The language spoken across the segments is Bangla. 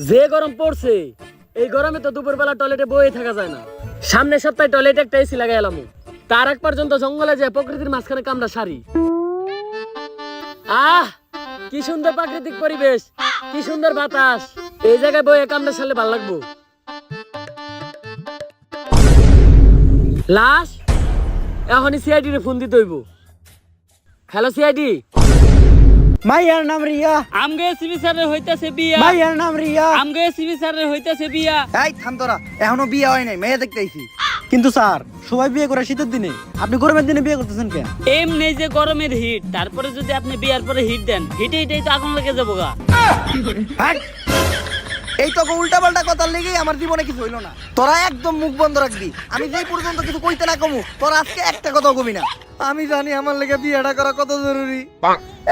যে গরম পড়ছে, এই গরমে তো দুপুরবেলা টয়লেটে বয়ে থাকা যায় না। সামনের সপ্তাহে টয়লেটে একটা এসি লাগাই এলাম। তার এক পর্যন্ত জঙ্গলে যায় প্রকৃতির মাঝখানে কামড়া সারি। কি সুন্দর প্রাকৃতিক পরিবেশ, কি সুন্দর বাতাস। এই জায়গায় বয়ে কামড়া সারলে ভালো লাগবো। লাশ এখনই সিআইডি রে ফোন দিতে হইব। Hello CID. মাইয়ার নাম রিয়া। আমগে এসপি স্যারের হইতাছে বিয়া। মাইয়ার নাম রিয়া। আমগে এসপি স্যারের হইতাছে বিয়া। এই থাম তোরা, এখনো বিয়ে হয় নাই, মেয়ে দেখতে আইছি। কিন্তু স্যার সবাই বিয়ে করে শীতের দিনে, আপনি গরমের দিনে বিয়ে করতেছেন কেন? এমনি যে গরমের হিট, তারপরে যদি আপনি বিয়ার পরে হিট দেন, হিটেই তো আগুন লেগে যাবো গা। হাট! এই তো উল্টা পাল্টা কথার লেগেই আমার জীবনে কিছু হইলো না। তোরা একদম মুখ বন্ধ রাখবি। আমি যেই পর্যন্ত কিছু কইতে না কমু, তোরা আজকে একটা কথা কবি না। আমি জানি আমার লেগে বিয়েটা করা কত জরুরি।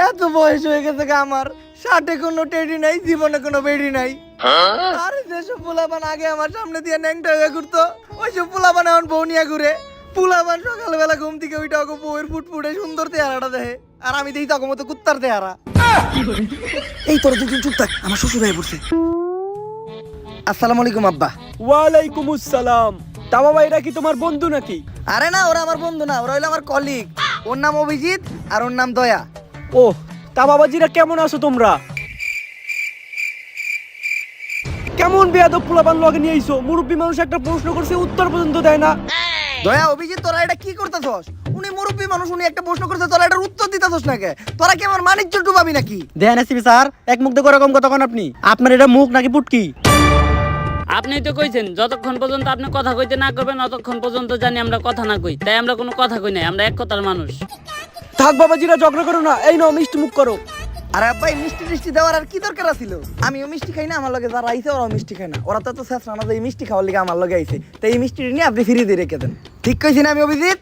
এত বয়স হয়ে গেছে আমার, 60-এ কোনো টেডি নাই, জীবনে কোনো বেডি নাই। আরে যেসব পোলাপান আগে আমার সামনে দিয়ে ন্যাংটা হয়ে ঘুরতো, ওইসব পোলাপান এখন বউ নিয়ে ঘুরে। পোলাপান সকালবেলা ঘুম থেকে ওইটা বউয়ের ফুটফুটে সুন্দর চেহারাটা দেখে, আর আমি দেখি তখন মতো কুত্তার চেহারা। এই তোরা দুজন চুপ থাক, আমার শ্বশুর হয়ে পড়ছে। আসসালামু আলাইকুম আব্বা। ওয়ালাইকুম আসসালাম। তা বাবা, এরা কি তোমার বন্ধু নাকি? আরে না, ওরা আমার বন্ধু না, ওরা হইলো আমার কলিগ। ওর নাম অভিজিৎ আর ওর নাম দয়া। ও, তা বাবাজিরা কেমন আছো তোমরা? কেমন বেয়াদব পোলাপান লগে নিয়ে আইছো? মুরব্বী মানুষ একটা প্রশ্ন করছে, উত্তর পর্যন্ত দেয় না। দয়া, অভিজিৎ, তোরা এটা কি করতেছস? উনি মুরব্বী মানুষ, উনি একটা প্রশ্ন করছে, তোরা এটার উত্তর দিতেছস না কে? তোরা কি আমার মানিজ্য ডুবাবি নাকি? দেন এসপি স্যার, এক মুখ দেখো এরকম কথা কোন আপনি? আপনার এটা মুখ নাকি পুটকি? আপনি তো কইছেন যতক্ষণ পর্যন্ত আপনি কথা কইতে না করবেন ততক্ষণ পর্যন্ত জানি আমরা কথা না কই, তাই আমরা কোনো কথা কই নাই, আমরা এক কথার মানুষ। থাক বাবাজিরা, ঝগড়া করো না। এই নাও মিষ্টি মুখ করো। আরে আব্বা, এই মিষ্টি টিষ্টি দেওয়ার আর কি দরকার ছিল? আমিও মিষ্টি খাই না, আমার লগে যারা আইছে ওরাও মিষ্টি খায় না। ওরা তো শেষ না, এই মিষ্টি খাওয়ার লিগে আমার লগে আইছে, তাই এই মিষ্টি নিয়ে আপনি ফিরিয়ে দিয়ে রেখে দেন। ঠিক কইছি না আমি অভিজিৎ?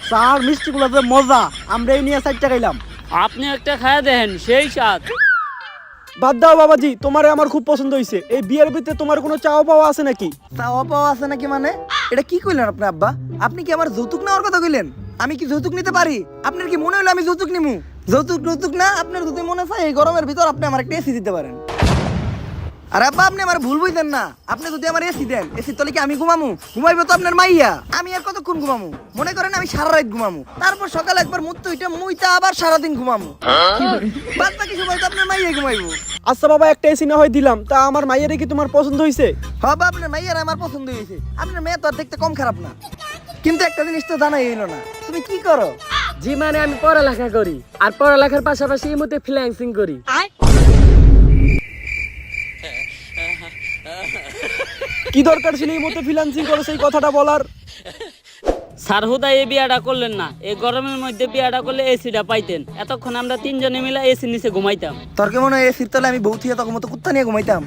স্যার মিষ্টি গুলো যে মজা, আমরা এই নিয়ে 60 টাকা খাইলাম। আপনি একটা খায়া দেখেন, সেই স্বাদ। বাদ দাও বাবাজি, তোমারে আমার খুব পছন্দ হইছে। এই বিয়ের ভিতরে তোমার কোনো চাওয়া পাওয়া আছে নাকি? চাওয়া পাওয়া আছে নাকি মানে? এটা কি কইলেন আপনি আব্বা? আপনি কি আমার যৌতুক নেওয়ার কথা কইলেন? আমি কি যৌতুক নিতে পারি? আপনার কি মনে হলো আমি যৌতুক নিমু? যৌতুক না, আপনার যদি মনে চায় এই গরমের ভিতর আপনি আমার একটা এসি দিতে পারেন। আর আব্বা, আপনি আমার ভুল বুঝতেন না। আপনি যদি আমার এসি দেন, এসি তলে কি আমি ঘুমামু? ঘুমাইবো তো আপনার মাইয়া। আমি আর কতক্ষণ ঘুমামু? মনে করেন আমি সারা রাত ঘুমামু, তারপর সকালে একবার মুইতা আবার সারাদিন ঘুমামু। বাদ বাকি সময় তো আপনার মাইয়া ঘুমাইবো। আচ্ছা বাবা, একটা এসি না হয় দিলাম, তা আমার মাইয়ারে কি তোমার পছন্দ হইছে? বাবা, আপনার মাইয়ার আমার পছন্দ হয়েছে। আপনার মেয়ে তো আর দেখতে কম খারাপ না, কিন্তু একটা জিনিস তো জানাই হইলো না, তুমি কি করো? জি মানে আমি পড়ালেখা করি, আর পড়ালেখার পাশাপাশি এই মধ্যে ফ্রিল্যান্সিং করি। কি দরকার ছিল এই মতো ফ্রিল্যান্সিং করো সেই কথাটা বলার? স্যার হুদা এই বিয়াটা করলেন না, এই গরমের মধ্যে বিয়াটা করলে এসিটা পাইতেন। এতক্ষণ আমরা তিনজনে মিলে এসি নিচে ঘুমাইতাম। তোর কি মনে হয় এসির তলে আমি বউ থিয়া তখন মতো কুত্তা নিয়ে ঘুমাইতাম?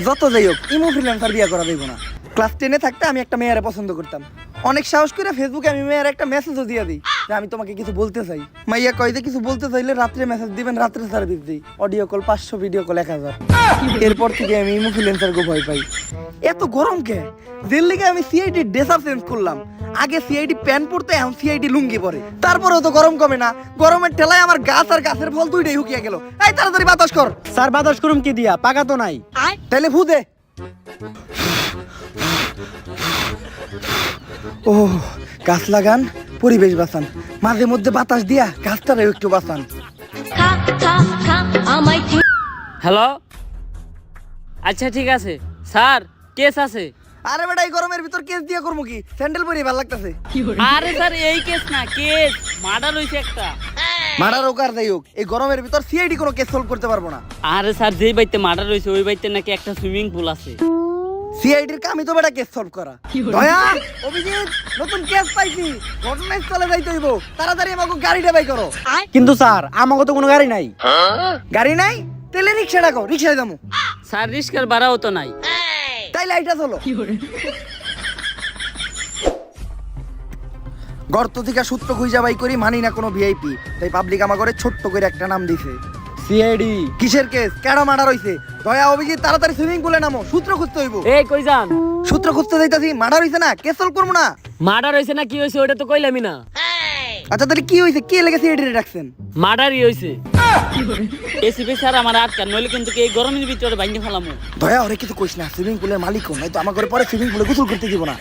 যত যাই হোক, ইমো ফ্রিল্যান্সার বিয়া করা দেবো না। ক্লাস 10-এ থাকতে আমি একটা মেয়েরে পছন্দ করতাম। অনেক সাহস করে ফেসবুকে আমি মেয়ের একটা মেসেজও দিয়ে দিই যে আমি তোমাকে কিছু বলতে চাই। মাইয়া কয় যে কিছু বলতে চাইলে রাত্রে মেসেজ দিবেন, রাত্রে সার্ভিস দিই। Audio call 500, video call 1000। এরপর থেকে আমি ইমো ফ্রিল্যান্সারকে ভয় পাই। এত গরম কে? যের লিগে আমি সিআইডি ড্রেসার চেঞ্জ করলাম। আগে সিআইডি প্যান্ট পরতে, এখন সিআইডি লুঙ্গি পরে। তারপরেও তো গরম কমে না। গরমের ঠেলায় আমার গাছ আর গাছের ফল দুইটাই হুকিয়ে গেল। এই তাড়াতাড়ি বাতাস কর। স্যার বাতাস করুম কি দিয়া? পাকা তো নাই। তাইলে ফু দে। ও, গাছ লাগান, পরিবেশ বাঁচান, মাঝে মধ্যে বাতাস দিয়া গাছটারে একটু বাঁচান। হ্যালো, আচ্ছা ঠিক আছে স্যার, কেস আছে। আরে বেটা, এই গরমের ভিতর কেস দিয়া করবো কি? স্যান্ডেল পরে ভালো লাগতেছে। আরে স্যার এই কেস না, কেস মার্ডার হইছে একটা। মারার হোক আর যাই হোক, এই গরমের ভিতর সিআইডি কোনো কেস সলভ করতে পারবো না। আরে স্যার, যেই বাইতে মার্ডার হইছে ওই বাইতে নাকি একটা সুইমিং পুল আছে। সিআইডির কামই তো বেটা কেস সলভ করা। দয়া, অভিজিৎ, নতুন কেস পাইছি, ঘটনাস্থলে যাইতে হইব। তাড়াতাড়ি আমাকে গাড়িটা বাই করো। কিন্তু স্যার আমাকে তো কোনো গাড়ি নাই। গাড়ি নাই? তাহলে রিক্সা ডাকো, রিক্সায় যাবো। স্যার রিস্কার ভাড়াও তো নাই। তাইলে এইটা চলো। গর্ত থেকে সূত্র খুঁজা বাই করি, মানি না কোনো ভিআইপি, তাই পাবলিক আমার করে ছোট্ট করে একটা নাম দিছে সিআইডি। কিসের কেস? কেডা মার্ডার হইছে? দয়া, অভিজিৎ, তাড়াতাড়ি সুইমিং পুলে নামো, সূত্র খুঁজতে হইব। এই কই যান? সূত্র খুঁজতে যাইতাছি। মার্ডার হইছে না, কেস সলভ করবো না? মার্ডার হইছে না কি হইছে ওটা তো কইলামই না। আচ্ছা তাহলে কি হইছে? কে লেগে সিআইডি রে ডাকছেন? মার্ডারই হইছে। এসিপি স্যার আমার আটকান, নইলে কিন্তু এই গরমের ভিতরে ভাঙে ফেলামু। দয়া ওরে কিছু কইস না, সুইমিং পুলের মালিক নাই তো আমার ঘরে পরে সুইমিং পুলে গোসল করতে দিব না।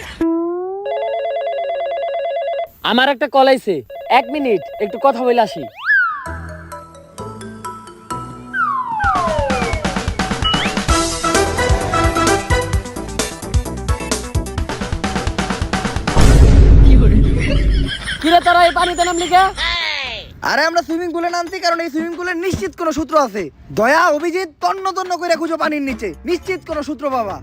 আমার একটা কল আইছে, 1 মিনিট একটু কথা বলে আসি। কিরে তোরা এই পানিতে নামলি কে? আরে আমরা সুইমিং পুলে নামছি কারণ এই সুইমিং পুলের নিশ্চিত কোনো সূত্র আছে। দয়া অভিজিৎ তন্ন তন্ন করে খুঁজো পানির নিচে, নিশ্চিত কোনো সূত্র বাবা।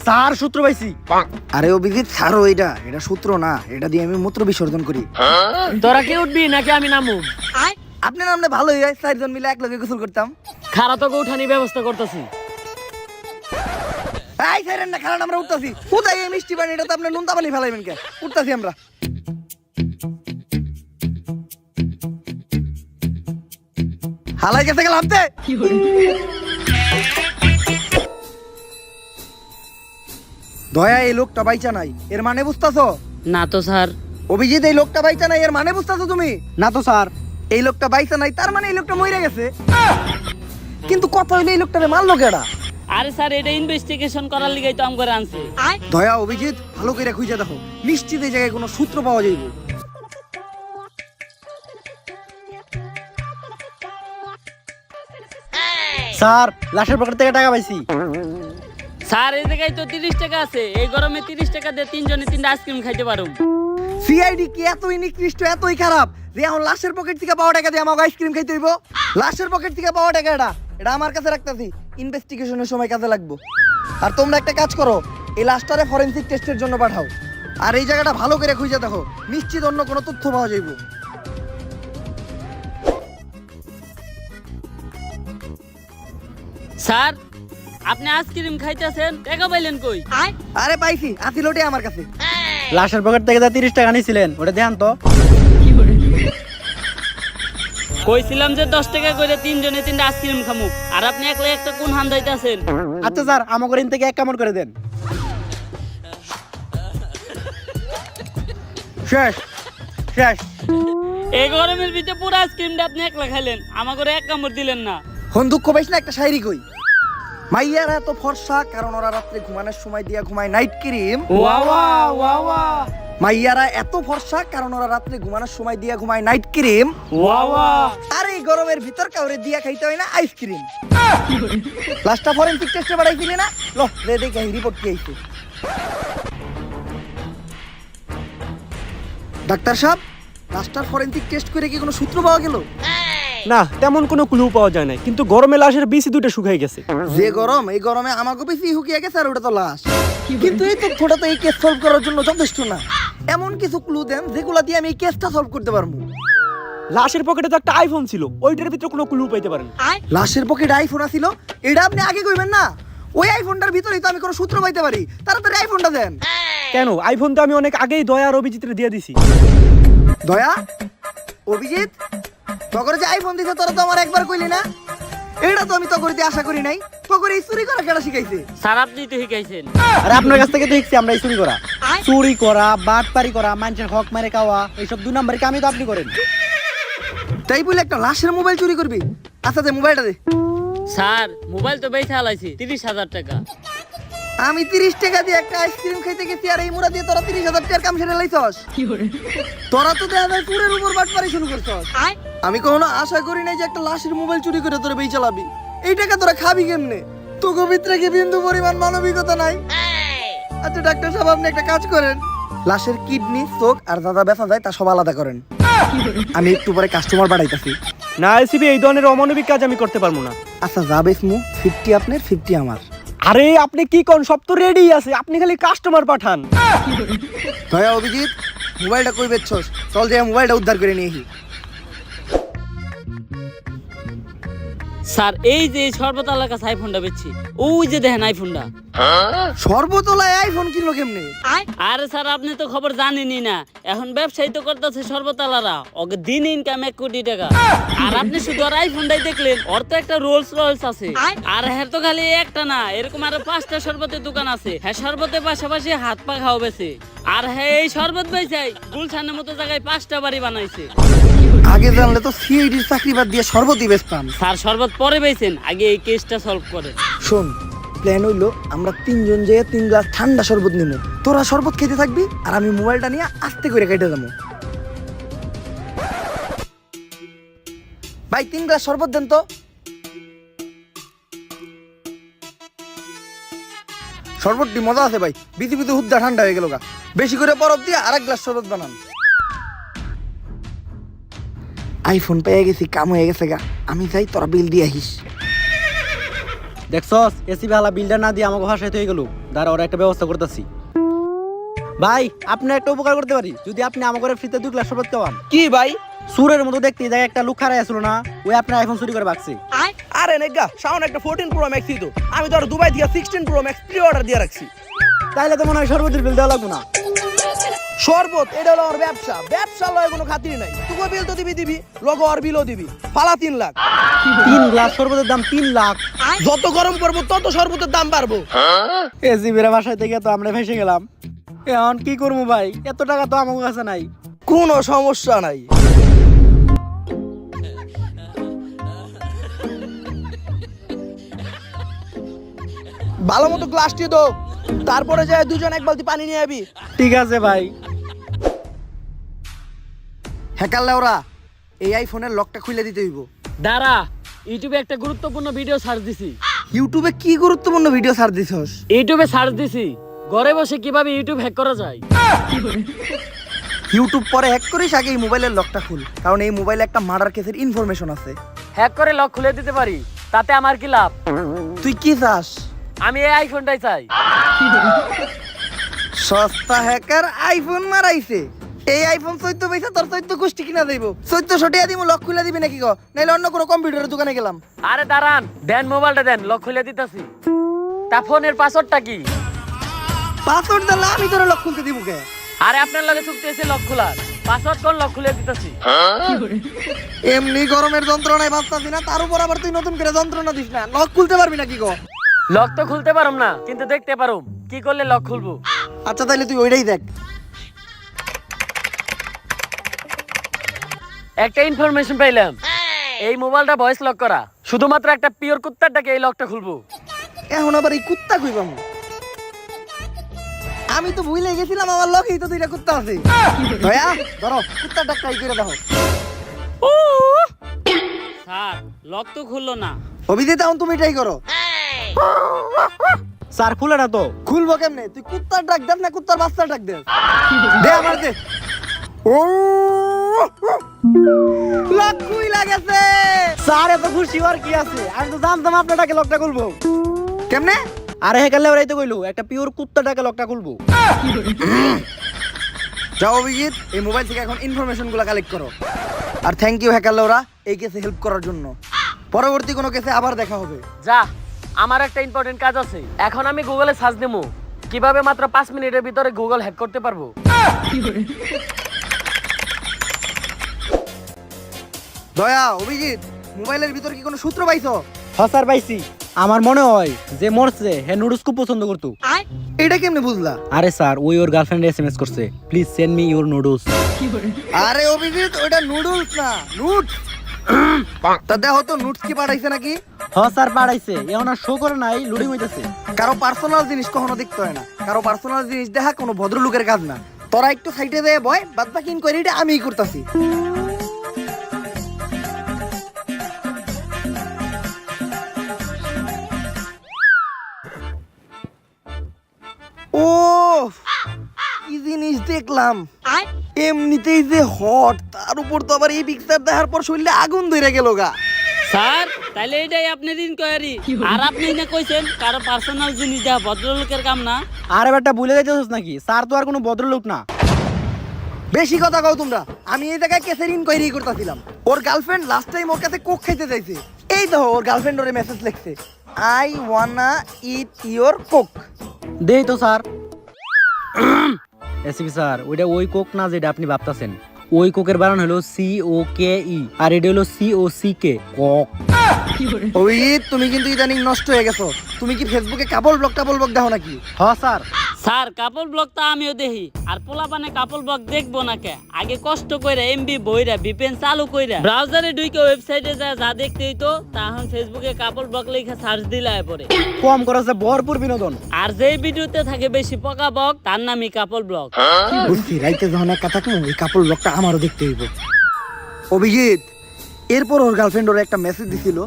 স্যার সূত্র পাইছি। আরে অভিজিৎ ছাড়ো, এটা এটা সূত্র না, এটা দিয়ে আমি মূত্র বিসর্জন করি। তোরা কি উঠবি নাকি আমি নামু? আপনি নামলে ভালোই হয়, 4 জন মিলে একলগে গোসল করতাম। খারা তোকে উঠানি ব্যবস্থা করতেছি। এই ছাইরেন না, খারাপ আমরা উঠতাছি। কোথায় এই মিষ্টি পানি? এটা তো আপনি নুনতা পানি ফেলাইবেন কে? উঠতাছি আমরা। হালাই গেছে গেলাম তে। দয়া এই লোকটা বাইচা নাই, এর মানে বুঝতাছো? না তো স্যার। অভিজিৎ এই লোকটা বাইচা নাই, এর মানে বুঝতাছো তুমি? না তো স্যার। এই লোকটা বাইচা নাই, তার মানে এই লোকটা মরে গেছে। কিন্তু কথা হইলে এই লোকটারে মারলো কেডা? আরে স্যার, এটা ইনভেস্টিগেশন করার লিগাই তো আমগরে আনছে। দয়া অভিজিৎ ভালো করে খুঁজে দেখো, নিশ্চিত এই জায়গায় কোনো সূত্র পাওয়া যাইব। স্যার লাশের পকেট থেকে টাকা পাইছি। স্যার এই জায়গায় তো 30 টাকা আছে, এই গরমে 30 টাকা দিয়ে 3 জনে 3টা আইসক্রিম খাইতে পারুম। সিআইডি কি এতই নিকৃষ্ট, এতই খারাপ যে এখন লাশের পকেট থেকে পাওয়া টাকা দিয়ে আমাকে আইসক্রিম খাইতে হইব? লাশের পকেট থেকে পাওয়া টাকা এটা এটা আমার কাছে রাখতেছি, ইনভেস্টিগেশনের সময় কাজে লাগবে। আর তোমরা একটা কাজ করো, এই লাশটারে ফরেনসিক টেস্টের জন্য পাঠাও। আর এই জায়গাটা ভালো করে খুঁজে দেখো, নিশ্চিত অন্য কোনো তথ্য পাওয়া যাইব। স্যার আপনি আইসক্রিম খাইতেছেন, টাকা পাইলেন কই? আরে পাইছি, আসিল ওটাই আমার কাছে। লাশের পকেট থেকে যা 30 টাকা নিয়েছিলেন ওটা দেখান তো। কইছিলাম যে 10 টাকা করে 3 জনে 3টা আইসক্রিম খামু, আর আপনি একলা একটা কোন হান দাইতাছেন? আচ্ছা স্যার আমার ঘরে থেকে 1 কামড় করে দেন। শেষ শেষ। এই গরমের ভিতরে পুরো আইসক্রিমটা আপনি একলা খাইলেন, আমাকে এক কামড় দিলেন না। হন দুঃখ পাইস না, একটা শায়রি কই। মাইয়ারা এত ফর্সা কারণ ওরা রাত্রে ঘুমানোর সময় দিয়া ঘুমায় নাইট ক্রিম। মাইয়ারা এত ফর্সা কারণ ওরা রাত্রে ঘুমানোর সময় দিয়া ঘুমায় নাইট ক্রিম। আর এই গরমের ভিতর কাউরে দিয়া খাইতে হয় না আইসক্রিম। লাস্টটা ফরেনসিক টেস্টে বাড়াইছিলি না? লো রে দেখে রিপোর্ট কি আইছে। ডাক্তার সাহেব, লাস্টার ফরেনসিক টেস্ট করে কি কোনো সূত্র পাওয়া গেল? না তেমন কোনো ক্লু পাওয়া যায় না, কিন্তু গরমে লাশের বিসি দুটো শুকাই গেছে। যে গরম, এই গরমে আমাকে বেশি হুকিয়ে গেছে আর ওটা তো লাশ। কিন্তু এই তথ্যটা তো এই কেস সলভ করার জন্য যথেষ্ট না। এমন কিছু ক্লু দেন যেগুলো দিয়ে আমি এই কেসটা সলভ করতে পারবো। লাশের পকেটে তো একটা আইফোন ছিল, ওইটার ভিতরে কোনো ক্লু পাইতে পারেন? লাশের পকেটে আইফোন আছিল, এটা আপনি আগে কইবেন না? ওই আইফোনটার ভিতরেই তো আমি কোনো সূত্র পাইতে পারি। তাড়াতাড়ি আইফোনটা দেন। কেন? আইফোন তো আমি অনেক আগেই দয়া আর অভিজিৎরে দিয়ে দিছি। দয়া, অভিজিৎ, তখন যে আইফোন দিছে তোরা তো আমার একবার কইলি না? এটা তো আমি তখন আশা করি নাই। তখন এই চুরি করা কেডা শিখাইছে? স্যার আপনি তো শিখাইছেন। আরে আপনার কাছ থেকে দেখছি আমরা চুরি করা, বাটপারি করা, মানুষের হক মারে খাওয়া, এইসব 2 নম্বরের কামই তো আপনি করেন। তাই বলে একটা লাশের মোবাইল চুরি করবি? আচ্ছা দে মোবাইলটা দে। স্যার মোবাইল তো বেচা হালাইছি 30,000 টাকা। আমি 30 টাকা দিয়ে একটা আইসক্রিম খাইতে গেছি আর এই মুড়া দিয়ে তোরা 30,000 টাকার কাম সেরে লাইছস। তোরা তো দেখা যায় চুরের উপর বাটপারি শুরু করছস। আমি কখনো আশা করি নাই যে একটা লাশের মোবাইল চুরি করে তোরা বেই চালাবি। এই টাকা তোরা খাবি কেমনে? তোকে ভিতরে কি বিন্দু পরিমাণ মানবিকতা নাই? আচ্ছা ডাক্তার সাহেব, আপনি একটা কাজ করেন, লাশের কিডনি, চোখ আর দাদা বেচা যায় তা সব আলাদা করেন। আমি একটু পরে কাস্টমার বাড়াইতাছি। না এসিবি, এই ধরনের অমানবিক কাজ আমি করতে পারবো না। আচ্ছা যাবে স্মু, 50 আপনার 50 আমার। আরে আপনি কি কোন, সব তো রেডি আছে, আপনি খালি কাস্টমার পাঠান। দয়া অভিজিৎ, মোবাইলটা কই বেচছস? চল যে মোবাইলটা উদ্ধার করে নিয়ে আসি। স্যার এই যে সর্বতলার কাছে আইফোনটা বেচছি, ওই যে দেখেন আইফোনটা। সর্বতলায় আইফোন কিনলো কেমনে? আরে স্যার আপনি তো খবর জানেনই না, এখন ব্যবসায়ী তো করতেছে সর্বতলারা, ওকে দিন ইনকাম 1 কোটি টাকা। আর আপনি শুধু আর আইফোনটাই দেখলেন, ওর তো একটা রোলস রয়েলস আছে। আর হ্যাঁ তো খালি একটা না, এরকম আরো 5টা শরবতের দোকান আছে। হ্যাঁ শরবতের পাশাপাশি হাত পা খাওয়া বেছে। আর হ্যাঁ এই শরবত বেচাই গুলশানের মতো জায়গায় 5টা বাড়ি বানাইছে। আগে জানলে তো সিআইডির চাকরি বাদ দিয়ে শরবতই বেচতাম। স্যার শরবত পরে পেয়েছেন, আগে এই কেসটা সলভ করে। শোন, প্ল্যান হইলো আমরা 3 জন যেয়ে 3 গ্লাস ঠান্ডা শরবত নিবো। তোরা শরবত খেতে থাকবি আর আমি মোবাইলটা নিয়ে আস্তে করে কেটে যাবো। ভাই 3 গ্লাস শরবত দেন তো। শরবতটি মজা আছে ভাই, বিধি বিধি হুদ্দা ঠান্ডা হয়ে গেল গা। বেশি করে বরফ দিয়ে আরেক গ্লাস শরবত বানান। আইফোন পেয়ে গেছি, কাম হয়ে গেছে গা। আমি যাই, তোরা বিল দিয়ে আহিস। দেখছস এসি ভালা বিলটা না দিয়ে আমাকে হাসাইতে হয়ে গেল। দাঁড়া, ওরা একটা ব্যবস্থা করতেছি। ভাই আপনি একটা উপকার করতে পারি, যদি আপনি আমাকে ফ্রিতে 2 গ্লাস শরবত খাওয়ান। কি ভাই? সুরের মতো দেখতে এই জায়গায় একটা লোক খারাই আসলো না, ওই আপনার আইফোন চুরি করে বাকছে। আরে নেগা, সাউন্ড একটা 14 প্রো ম্যাক্স তো। আমি তো আর দুবাই থেকে 16 প্রো ম্যাক্স প্রি অর্ডার দিয়ে রাখছি। তাইলে তো মনে হয় শরবতের বিল দেওয়া লাগবো না। শরবত এটা হলো আমার ব্যবসা, ব্যবসা লয় কোনো খাতির নাই। তুই বিল তো দিবি, লগো আর বিলও দিবি। ফালা 3 লাখ। 3 গ্লাস শরবতের দাম 3 লাখ। যত গরম পড়বো তত শরবতের দাম বাড়বো। এসি বেরা বাসায় থেকে তো আমরা ভেসে গেলাম। এখন কি করবো ভাই, এত টাকা তো আমার কাছে নাই। কোনো সমস্যা নাই। ভালো মতো গ্লাসটি তো, তারপরে যায় 2 জন 1 বালতি পানি নিয়ে আবি। ঠিক আছে ভাই। হ্যাকার লেওরা, এই আইফোনের লকটা খুলে দিতে হইব। দাঁড়া, ইউটিউবে একটা গুরুত্বপূর্ণ ভিডিও সার্চ দিছি। ইউটিউবে কি গুরুত্বপূর্ণ ভিডিও ছাড় দিছস? ইউটিউবে সার্চ দিছি ঘরে বসে কিভাবে ইউটিউব হ্যাক করা যায়। ইউটিউব পরে হ্যাক করিস, আগে এই মোবাইলের লকটা খুল, কারণ এই মোবাইলে একটা মার্ডার কেসের ইনফরমেশন আছে। হ্যাক করে লক খুলে দিতে পারি, তাতে আমার কি লাভ? তুই কি চাস? আমি এই আইফোনটাই চাই। সস্তা হ্যাকার আইফোন মারাইছে। এই আইফোন 14 পয়সা তোর 14 গোষ্ঠী কিনা দেব। 1400 টাকা দিব, লক খুলে দিবি নাকি গো? নাইলে অন্য কোনো কম্পিউটারের দোকানে গেলাম। আরে দাঁড়ান, দেন মোবাইলটা দেন, লক খুলে দিতেছি। তা ফোনের পাসওয়ার্ডটা কি? পাসওয়ার্ড দিলে আমি তোর লক খুলতে দিব কে? আরে আপনার লগে চুক্তি আছে লক খোলার, পাসওয়ার্ড কোন লক খুলে দিতেছি। এমনি গরমের যন্ত্রণায় বাঁচতাছি না, তার উপর আবার তুই নতুন করে যন্ত্রণা দিস না। লক খুলতে পারবি নাকি গো? লক তো খুলতে পারুম না, কিন্তু দেখতে পারুম কি করলে লক খুলবো। আচ্ছা তাইলে তুই ওইটাই দেখ। একটা ইনফরমেশন পাইলাম, এই মোবাইলটা ভয়েস লক করা, শুধুমাত্র একটা পিওর কুত্তারটাকে এই লকটা খুলবো। এখন আবার এই কুত্তা কইবাম? আমি তো ভুলে গেছিলাম আমার লকেই তো 2টা কুত্তা আছে। দয়া ধরো, কুত্তাটা ট্রাই করে দেখো। স্যার লক তো খুললো না। অভিজিৎ এখন তুমি ট্রাই করো। স্যার খুলে না তো। খুলবো কেমনে? তুই কুত্তার ডাক দেব না কুত্তার বাচ্চার ডাক দেব? দে আমার দে। ও লক খুইলা গেছে। স্যার এত খুশি হওয়ার কি আছে, আমি তো জানতাম আপনাটাকে লকটা খুলবো। কেমনে? আরে হেকালে ওরাই তো কইলো একটা পিওর কুত্তাটাকে লকটা খুলবো। যাও অভিজিৎ, এই মোবাইল থেকে এখন ইনফরমেশন গুলা কালেক্ট করো। আর থ্যাংক ইউ হ্যাকার লোরা এই কেসে হেল্প করার জন্য। পরবর্তী কোনো কেসে আবার দেখা হবে। যা, আমার একটা ইম্পর্টেন্ট কাজ আছে। এখন আমি গুগলে সার্চ দেবো কিভাবে মাত্র 5 মিনিটের ভিতরে গুগল হ্যাক করতে পারবো। দয়া, অভিজিৎ, মোবাইলের ভিতর কি কোনো সূত্র পাইছো? হ্যাঁ স্যার পাইছি। আমার মনে হয় যে মরছে হ্যাঁ নুডলস খুব পছন্দ করতো। এটা কেমনে বুঝলা? আরে স্যার ওই ওর গার্লফ্রেন্ড এসএমএস করছে, please send me your noodles. আরে অভিজিৎ, ওটা নুডলস না, নুটস। তা দেখো তো নুটস কি পাঠাইছে নাকি? হ্যাঁ স্যার পাঠাইছে, এখন আর শো করে নাই, লোডিং হইতেছে। কারো পার্সোনাল জিনিস কখনো দেখতে হয় না। কারো পার্সোনাল জিনিস দেখা কোনো ভদ্রলোকের কাজ না। তোরা একটু সাইডে দিয়ে বয়, বাদ বাকি ইনকোয়ারিটা আমিই করতেছি। ও কি জিনিস দেখলাম! এমনিতেই যে হট, তার উপর তো আবার এই পিকচার দেখার পর শরীরে আগুন ধরে গেল গা। স্যার তাইলে এটাই আপনার ইনকোয়ারি। আর আপনি না কইছেন কারো পার্সোনাল জিনিস দেওয়া ভদ্রলোকের কাম না। আরে বেটা ভুলে যাইতেছিস নাকি, স্যার তো আর কোনো ভদ্রলোক না। বেশি কথা কও তোমরা। আমি এই জায়গায় কেসের ইনকোয়ারি করতেছিলাম। ওর গার্লফ্রেন্ড লাস্ট টাইম ওর কাছে কোক খাইতে চাইছে। এই দেখো ওর গার্লফ্রেন্ড ওরে মেসেজ লিখছে, আই ওয়ান্না ইট ইওর কোক। দেই তো স্যার। এসিপি স্যার, ওইটা ওই কোক না যেটা আপনি ভাবতেছেন। ওই কোকের বানান হলো COKE আর এটা হলো COCK, কক। অভিজিৎ, তুমি কিন্তু ইদানিং নষ্ট হয়ে গেছো। তুমি কি ফেসবুকে কাবল ব্লগ দেখো নাকি? হ্যাঁ স্যার। স্যার কাপল ব্লগ তো আমিও দেখি, আর পোলাপানে কাপল ব্লগ দেখবো না কে? আগে কষ্ট কইরা এমবি বইরা ভিপিএন চালু কইরা ব্রাউজারে ঢুকে ওয়েবসাইটে যা দেখতে হইতো, তখন ফেসবুকে কাপল ব্লগ লেখা সার্চ দিলে পরে কম খরচে ভরপুর বিনোদন। আর যেই ভিডিওতে থাকে বেশি পকা বক তার নামই কাপল ব্লগ। বুঝছি, রাইতে যখন একা থাকবো ওই কাপড় ব্লগটা আমারও দেখতে হইব। অভিজিৎ, এরপর ওর গার্লফ্রেন্ড ওর একটা মেসেজ দিছিল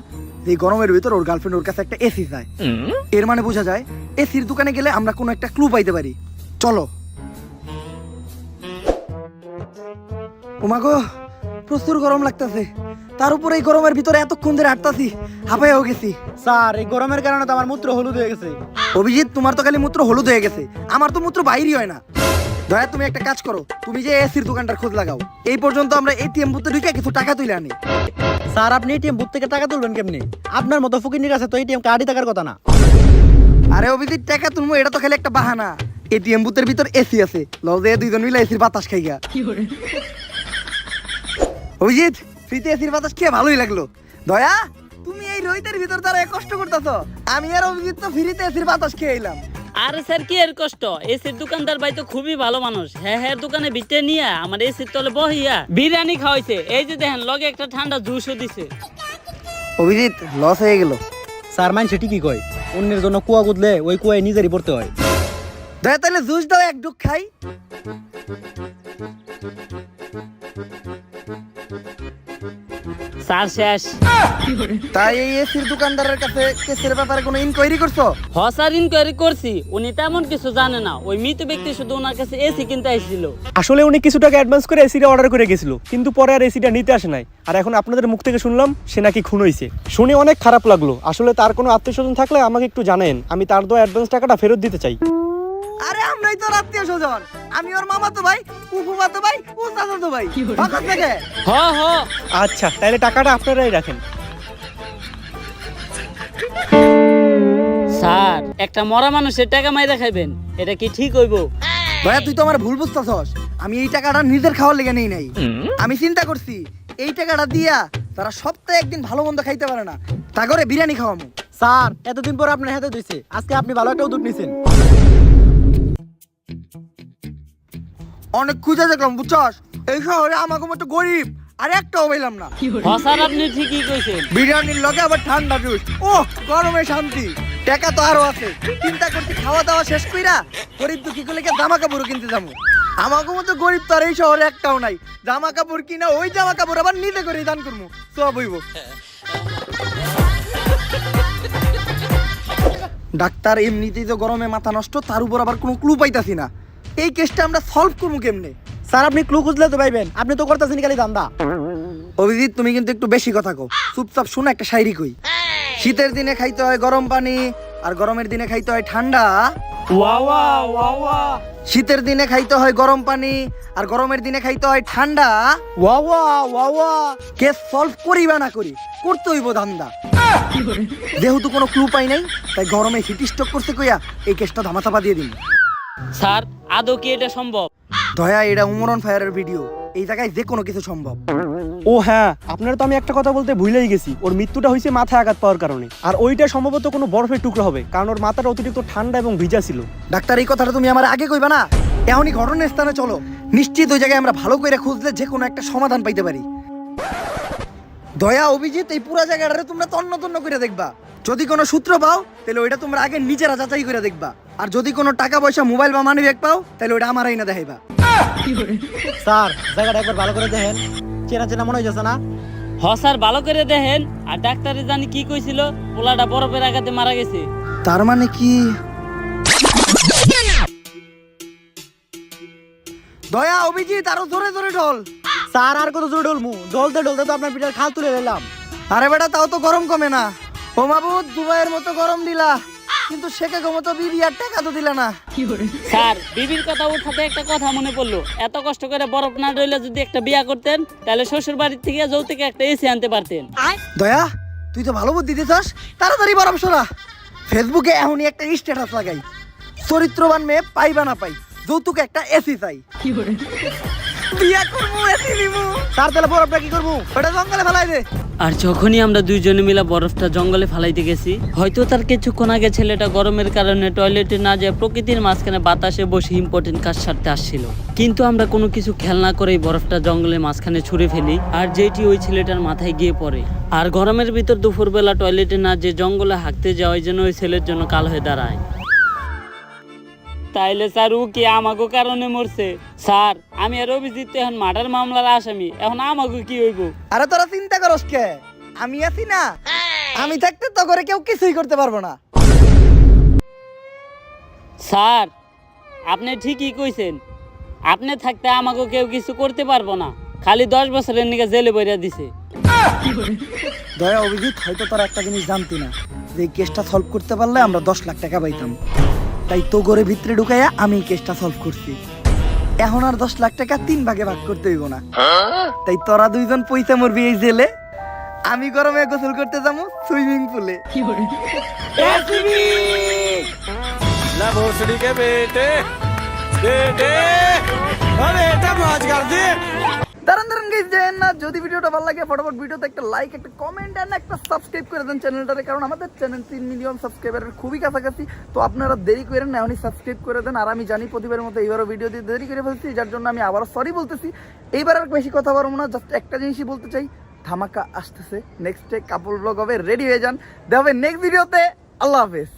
যে এই গরমের ভিতর ওর গার্লফ্রেন্ড ওর কাছে একটা এসি চায়। এর মানে বোঝা যায় এসির দোকানে গেলে আমরা কোনো একটা ক্লু পাইতে পারি। চলো। ওমাগো, প্রচুর গরম লাগতেছে, তার উপরে এই গরমের ভিতরে এতক্ষণ ধরে হাঁটতাছি, হাঁপাইয়াও গেছি। স্যার এই গরমের কারণে তো আমার মূত্র হলুদ হয়ে গেছে। অভিজিৎ, তোমার তো খালি মূত্র হলুদ হয়ে গেছে, আমার তো মূত্র বাইরই হয় না। দয়া, তুমি একটা কাজ করো, তুমি যে এসির দোকানটার খোঁজ লাগাও। এই পর্যন্ত আমরা এটিএম বুথে ঢুকে কিছু টাকা তুলে আনি। স্যার আপনি এটিএম বুথ থেকে টাকা তুলবেন কেমনি? আপনার মতো ফকিনির কাছে তো এটিএম কার্ডই থাকার কথা না। আরে অভিজিৎ, টাকা তুলবো এটা তো খালি একটা বাহানা। এটিএম বুথের ভিতর এসি আছে, লজে দুইজন মিলে এসির বাতাস খাইগা। অভিজিৎ, ফ্রিতে এসির বাতাস খেয়ে ভালোই লাগলো। দয়া, তুমি এই রোহিতের ভিতর তারা কষ্ট করতেছো, আমি আর অভিজিৎ তো ফ্রিতে এসির বাতাস খেয়ে এলাম। আরে স্যার কি এর কষ্ট? এসির দোকানদার ভাই তো খুবই ভালো মানুষ। হ্যাঁ হ্যাঁ, দোকানে ভিতরে নিয়ে আমার এসির তলে বহিয়া বিরিয়ানি খাওয়াইছে। এই যে দেখেন লগে একটা ঠান্ডা জুসও দিছে। অভিজিৎ, লস হয়ে গেল। স্যার মাইন সেটি কি কয়, অন্যের জন্য কুয়া গুদলে ওই কুয়ায় নিজেরই পড়তে হয়। দয়া, তাহলে জুস দাও, এক ডুক খাই। স্যার শেষ। তাই এই এসির দোকানদারের কাছে কেসের ব্যাপারে কোনো ইনকোয়ারি করছো? হসার ইনকোয়ারি করছি, উনি তেমন কিছু জানে না। ওই মৃত ব্যক্তি শুধু ওনার কাছে এসি কিনতে আসছিল। আসলে উনি কিছু টাকা অ্যাডভান্স করে এসিটা অর্ডার করে গেছিল, কিন্তু পরে আর এসিটা নিতে আসে নাই। আর এখন আপনাদের মুখ থেকে শুনলাম সে নাকি খুন হয়েছে। শুনে অনেক খারাপ লাগলো। আসলে তার কোনো আত্মীয়স্বজন থাকলে আমাকে একটু জানেন, আমি তার দেওয়া অ্যাডভান্স টাকাটা ফেরত দিতে চাই। আরে আমরাই তো আত্মীয় স্বজন, আমি ওর মামা তো ভাই, ফুফুমা তো ভাই, ও চাচা তো ভাই। ভাগত থেকে হ হ। আচ্ছা, তাহলে টাকাটা আপনারাই রাখেন। স্যার, একটা মরা মানুষের টাকা মাইরা খাইবেন, এটা কি ঠিক হইব? ভাইয়া, তুই তো আমার ভুল বুঝতেছস। আমি এই টাকাটা নিজের খাওয়ার লেগে নেই নাই। আমি চিন্তা করছি এই টাকাটা দিয়া তারা সপ্তাহে একদিন ভালো মন্দ খাইতে পারে না, তা করে বিরিয়ানি খাওয়ামু। স্যার এতদিন পর আপনার হাতে দিয়েছে, আজকে আপনি ভালো একটা উদ্যোগ নিয়েছেন। অনেক খুঁজে দেখলাম, বুঝছস, এই শহরে আমাকে মতো গরিব আর একটাও পাইলাম না। হ স্যার, আপনি ঠিকই কইছেন। বিরিয়ানির লগে আবার ঠান্ডা জুস, ও গরমে শান্তি। টাকা তো আরো আছে, চিন্তা করছি খাওয়া দাওয়া শেষ কইরা গরিব দুঃখী গুলোকে জামা কাপড় কিনতে যাবো। আমাকে মতো গরিব তো আর এই শহরে একটাও নাই। জামা কাপড় কিনা ওই জামা কাপড় আবার নিজে করে দান করবো, সব হইব। ডাক্তার, এমনিতেই তো গরমে মাথা নষ্ট, তার উপর আবার কোনো ক্লু পাইতাছি না। এই কেসটা আমরা সলভ করবো কেমনে? স্যার আপনি ক্লু খুঁজলে তো পাইবেন, আপনি তো করতেছেন খালি দান্দা। অভিজিৎ, তুমি কিন্তু একটু বেশি কথা কও। চুপচাপ শুনে একটা শায়রি কই। শীতের দিনে খাইতে হয় গরম পানি, আর গরমের দিনে খাইতে হয় ঠান্ডা। শীতের দিনে খাইতে হয় গরম পানি, আর গরমের দিনে খাইতে হয় ঠান্ডা। কেস সলভ করি বা না করি, করতে হইব ধান্দা। যেহেতু কোনো ক্লু পাই নাই, তাই গরমে হিট স্ট্রোক করতে কইয়া এই কেসটা ধামাচাপা দিয়ে দিন। স্যার, আদৌ কি এটা সম্ভব? দয়া, এটা উমরন ফায়ারের ভিডিও, এই জায়গায় যে কোনো কিছু সম্ভব। ও হ্যাঁ, আপনারা তো আমি একটা কথা বলতে ভুলেই গেছি। ওর মৃত্যুটা হয়েছে মাথায় আঘাত পাওয়ার কারণে, আর ওইটা সম্ভবত কোনো বরফের টুকরো হবে, কারণ ওর মাথাটা অতিরিক্ত ঠান্ডা এবং ভিজা ছিল। ডাক্তার, এই কথাটা তুমি আমার আগে কইবা না? এখনই ঘটনার স্থানে চলো, নিশ্চিত ওই জায়গায় আমরা ভালো করে খুঁজলে যে কোনো একটা সমাধান পাইতে পারি। দয়া, অভিজিৎ, এই পুরো জায়গাটা তোমরা তন্ন তন্ন করে দেখবা। যদি কোনো সূত্র পাও তাহলে ওইটা তোমরা আগে নিজেরা যাচাই করে দেখবা, আর যদি কোনো টাকা পয়সা, মোবাইল বা মানি ব্যাগ পাও তাহলে ওইটা আমারই না দেখাইবা। স্যার জায়গাটা একবার ভালো করে দেখেন, চেনা চেনা মনে হইতেছে না? হ স্যার, ভালো করে দেখেন। আর ডাক্তারে জানি কি কইছিল, পোলাটা বরফের আঘাতে মারা গেছে। তার মানে কি? দয়া, অভিজিৎ, আরো জোরে জোরে ঢোল। স্যার আর কত জোরে ঢলমু, ঢলতে ঢলতে তো আপনার পিঠার খাল তুলে নিলাম। আরে বেটা, তাও তো গরম কমে না। ও মাবুদ, দুবাইয়ের মতো গরম দিলা, কিন্তু শেখে মতো বিবি আর টাকা তো দিলা না। স্যার, বিবির কথা উঠাতে একটা কথা মনে পড়লো। এত কষ্ট করে বরফ না রইলে যদি একটা বিয়া করতেন, তাহলে শ্বশুর বাড়ির থেকে যৌতুকে একটা এসি আনতে পারতেন। দয়া, তুই তো ভালো বুদ্ধি দিছস, তাড়াতাড়ি বরফ সরা। ফেসবুকে এখনই একটা স্ট্যাটাস লাগাই, চরিত্রবান মেয়ে পাইবা না পাই, যৌতুকে একটা এসি চাই। বিয়া করবো এসি নিবো। স্যার তাহলে বরফটা কি করবো? ওটা জঙ্গলে ফেলাই দে। আর যখনই আমরা দুইজনে মিলে বরফটা জঙ্গলে ফালাইতে গেছি, হয়তো তার কিছুক্ষণ আগে ছেলেটা গরমের কারণে টয়লেটে না যেয়ে প্রকৃতির মাঝখানে বাতাসে বসে ইম্পর্টেন্ট কাজ সারতে আসছিল, কিন্তু আমরা কোনো কিছু খেয়াল না করেই বরফটা জঙ্গলের মাঝখানে ছুঁড়ে ফেলি, আর যেটি ওই ছেলেটার মাথায় গিয়ে পড়ে। আর গরমের ভিতর দুপুরবেলা টয়লেটে না যে জঙ্গলে হাঁকতে যাওয়ার জন্য ওই ছেলের জন্য কাল হয়ে দাঁড়ায়। তাইলে স্যার ও কি আমাকে কারণে মরছে? স্যার আমি আর অভিজিৎ তো এখন মার্ডার মামলার আসামি, এখন আমাকে কি হইব? আরে তোরা চিন্তা করস কে? আমি আছি না, আমি থাকতে তো করে কেউ কিছুই করতে পারবো না। স্যার আপনি ঠিকই কইছেন, আপনি থাকতে আমাকে কেউ কিছু করতে পারবো না, খালি 10 বছরের নিকে জেলে বইরা দিছে। দয়া অভিজিৎ, হয়তো তোরা একটা জিনিস জানতি না, যে এই কেসটা সলভ করতে পারলে আমরা 10 লাখ টাকা পাইতাম। তাই তো ঘরে ভিতরে ঢুকাইয়া আমি এই কেসটা সলভ করছি। এখন আর 10 লাখ টাকা 3 ভাগে ভাগ করতে হইব না। তাই তোরা দুইজন পয়সা মরবি এই জেলে, আমি গরমে গোসল করতে যাবো সুইমিং পুলে। দাঁড়ান গাইস, যায়েন না। যদি ভিডিওটা ভালো লাগে ফটাফট ভিডিওতে একটা লাইক, একটা কমেন্ট আর একটা সাবস্ক্রাইব করে দেন চ্যানেলটারে, কারণ আমাদের চ্যানেল 3 মিলিয়ন সাবস্ক্রাইবারের খুবই কাছাকাছি। তো আপনারা দেরি করেন না, এখনই সাবস্ক্রাইব করে দেন। আর আমি জানি প্রতিবারের মতো এইবারও ভিডিও দিয়ে দেরি করে ফেলছি, যার জন্য আমি আবারও সরি বলতেছি। এইবার আর বেশি কথা বলবো না, জাস্ট একটা জিনিসই বলতে চাই, ধামাকা আসতেছে। নেক্সট ডে কাপল ব্লগ হবে, রেডি হয়ে যান। দেখা হবে নেক্সট ভিডিওতে। আল্লাহ হাফেজ।